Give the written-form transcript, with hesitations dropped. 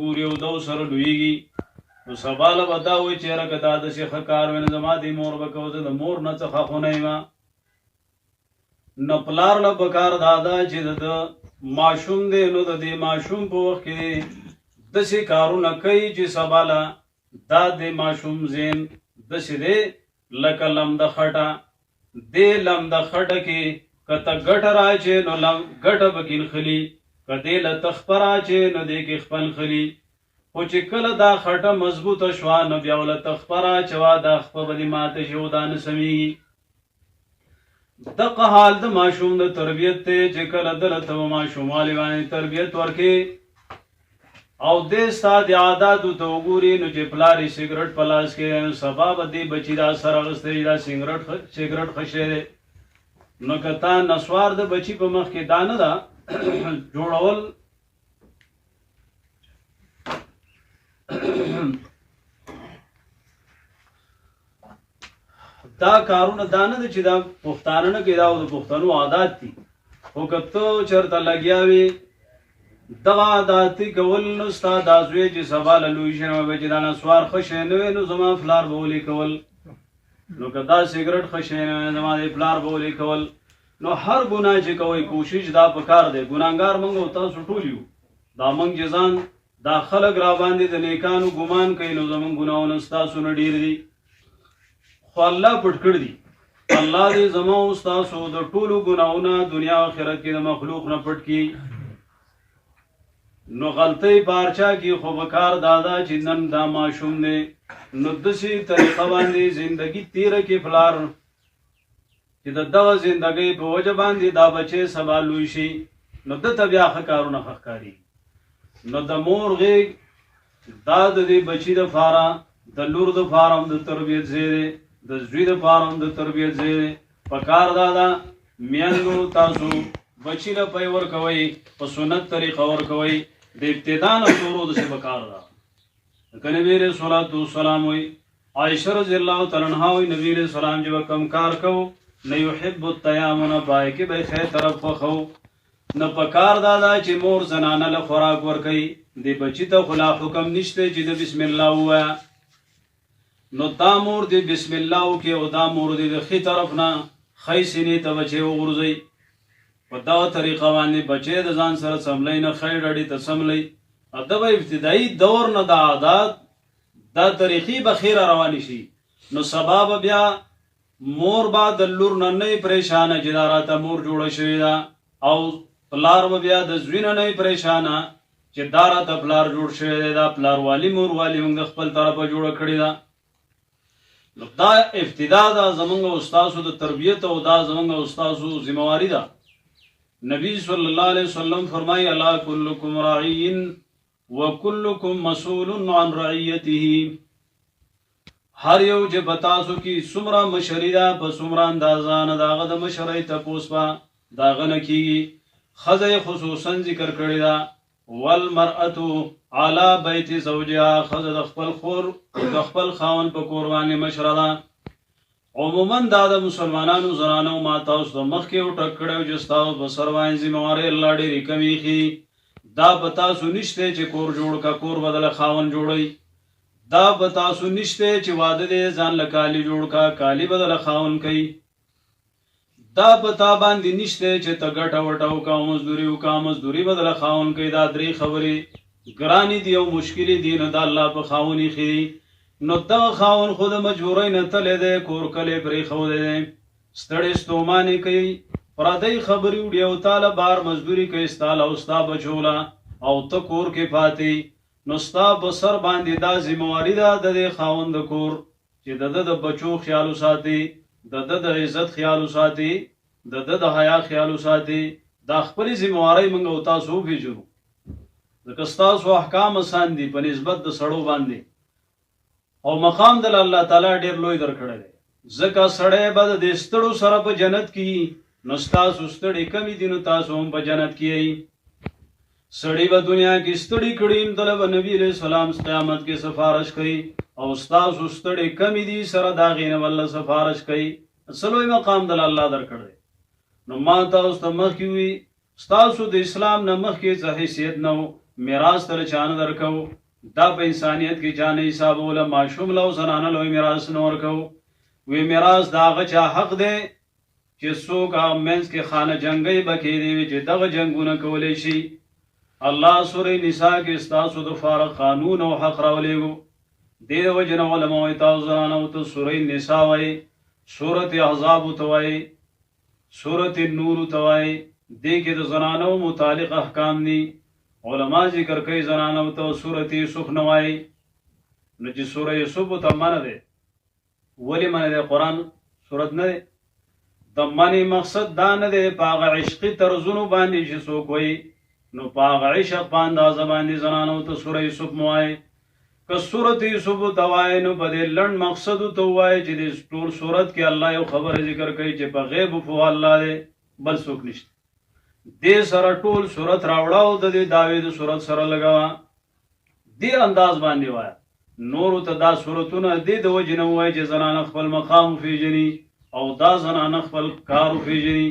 ګوري او دو سره لویږي نو سبا له به دا وایي چې یاره که دا داسې ښه کار وی نو زما دې مور به کوه زه د مور نه څه ښه خو نه یم. نو پلار له پکار دا ده چې د ماشوم دی نو د دې ماشوم په وخت کې داسې کارونه کوي چې سبا له دا د ماشوم ذهن داسې دی لکه لمده خټه. دې لمده خټه کې که ته ګټه راچې نو ګټه به کې نښلي، که دې له تخپه راچې نو دې کې خپل خلي. خو چې کله دا خټه مضبوطه شوه نو بیا له تخپه راچوه دا خپه به دې ماته شي او دا نه سمیږي. دغه حال د ماشوم د تربیت دی چې کله دله ته ماشوموالي باندې تربیت ورکې او دې ستا د عاداتو ته وګوري نو چې پلار یې سګرټ په لاس کې نو سبا به دې بچي دا سر اخیستی دا سګرټ ښه دی. نو که تا نسوار د بچي په مخ کې دا نه ده جوړول دا کارونه دا نه ده چې دا پښتانه نه کوي، دا د پښتنو عادات دي. خو که ته چېرته لګیا وې دغه عاداتي کول نو ستا دا زوی چې سبا له لوی شي نو به چې دا نسوار ښه شی نه وی نو زما پلار به ولې کول، نو که دا سګرټ ښه شی نه وی زما د پلار به ولې کول. نو هر ګناه چې کوئ کوشش دا پکار دی. ګناهګار موږ او تاسو ټول یو، دا موږ چې ځان دا خلک را باندې د نیکانو ګمان کوي نو زموږ ګناهونه ستاسو نه ډېر دي، خو الله پټ کړي دي. الله دې زما او ستاسو د ټولو ګناهونه دنیا او آخرت کې د مخلوق نه پټ کړي. نو غلطۍ پارچا کې خو بکار دادا چې نن دا ماشوم دی نو داسې طریقه باندې زندگی تیره کې پلار چې د دغه زندګۍ په وجه باندې دا بچی سبا لوی شي نو دته بیا ښه کارونه ښه ښکاري. نو د مور غېږ دا د دې بچي دپاره د لور دپاره هم د تربیت ځای دی، د زوی دپاره هم د تربیت ځای دی. پکار دا ده میندو تاسو بچي له پی ورکوئ په سنت طریقه ورکوئ. د ابتدا نه شروع داسې پکار ده. که نبي علیه الصلاة والسلام وایي عایشه رضی الله تعالی عنها وایي نبي علیه السلام چې به کوم کار کوو نه یحب التیامن پای کې به خیر طرف خوښو. نه پکار دا ده چې مور زنانه له خوراک ورکوي. د بچي ته خو لا حکم نشته چې د بسم الله ووایه، نو دا مور د بسم الله وکړي او دا مور د ښي طرف نه ښی سینې ته بچی وغورځوي. په دغه طریقه باندې بچی د ځان سره څملی نه ښی ډډې ته څملی. د به ابتدایي دور نه د عادات دا طریقې به خیره روانې شي نو سبا به بیا مور به د لور نه نه پریشانه چې دا راته مور جوړه شوې ده، او پلار به بیا د زوی نه نه پریشانه چې دا راته پلار جوړ شوی دی. دا پلاروالی موروالی موږ د خپل طرفه جوړه کړې ده. نو دا ابتدا ده زمونږ او ستاسو د تربیت او دا زمونږ او ستاسو ذمہواري ده. نبی صلی الله علیه وسلم فرمایي الا کلکم راعی وکلکم مسئول عن رعیته. هر یو چې په تاسو کې څومره مشري ده په څومره اندازه نه د هغه د مشرۍ تپوس به د هغه نه کېږي. ښځه یې خصوصا ذکر کړې ده والمرأة علی بیت زوجها. ښځه د خپل خور د خپل خاوند په کور باندې مشره ده. عموما دا د مسلمانانو زنانو ما تاسو ته مخکې وټک کړی چې ستاسو په سر باندې ذمہوارۍ الله ډېرې کمې ایښي. دا په تاسو نشته چې کور جوړ کا کور بدله خاوند جوړوي. دا په تاسو نشته چې واده دې ځان له کالي جوړ کا کالي بدله خاوند کوي. دا په تا باندې نشته چې ته ګټه وټه وکړه مزدوري وکړه مزدوري بدله خاوند کوي. دا درې خبرې ګرانې دي او مشکلې دي نو دا الله په خاوند ایښي دي. نو دغه خاوند خو د مجبورۍ نه تللی دی، کور کلی پرېښودی دی، ستړی ستومانې کوي، پردۍ خبرې وړي او تاله بار مزدوري کوي ستاله او ستا بچو له او ته کور کې پاتې. نو ستا په سر باندې دا ذمہواري ده د دې خاوند د کور چې د ده د بچو خیال وساتي، د ده د عزت خیال وساتي، د ده د حیا خیال وساتي. دا خپلې ذمہوارۍ موږ او تاسو وپېژنو ځکه ستاسو احکام اسان دي په نسبت د سړو باندې او مقام د الله تعالی ډېر لوی درکړی دی. ځکه سړی به د دې ستړو سره په جنت کې نو ستاسو ستړي کمې دي نو تاسو هم په جنت کې یئ. سړی به دنیا کې ستړي کړي دله به نبي علیه السلام قیامت کې سفارش کوي او ستاسو ستړي کمې دي سره د هغې نه به الله سفارش کوي. څه لوی مقام د الله درکړی. نو ما تاسو ته مخکې وي ستاسو د اسلام نه مخکې څه حیثیت نه و. میراث تل چانه درکو دا په انسانیت کې چانه حسابوله ماشوم له زنانه لوی میراث نه ورکو وی میراث دا هغه چا حق دی چې څوک هغه منځ کې خانه جنګي بکې دی چې دغه جنګونه کولی شي الله سورې نساء کې ستاسو د فارغ قانون او حق راولېږو دې د وجې نه علما وایي تاسو زنانو ته سورې نساء وایي سورت احزاب ته وایي سورت النور ته وایي دې کې د زنانو متعلق احکام دي علما ذکر کوي زنانو ته سورت یوسف نه وایي نو چې سوره یوسف ته منع دی ولې منع دی قرآن سورت نه دی د منع مقصد دا نه دی په هغه عشقي طرزونو باندې چې څوک وایي نو په هغه عشق په اندازه باندې زنانو ته سوره یوسف مو وایي که سورت یوسف ته وایي نو په دې لنډ مقصد ته وایي چې د ټول سورت کې الله یو خبره ذکر کوي چې په غیب په الله دی بل څوک نشته دې سره ټول سورت راوړاو د دې داوی د سورت سره لګاوه دې انداز باندې وایي نورو ته دا سورتونه دې د وجې نه وایي چې زنانه خپل مقام وپېژني او دا زنانه خپل کار وپېژني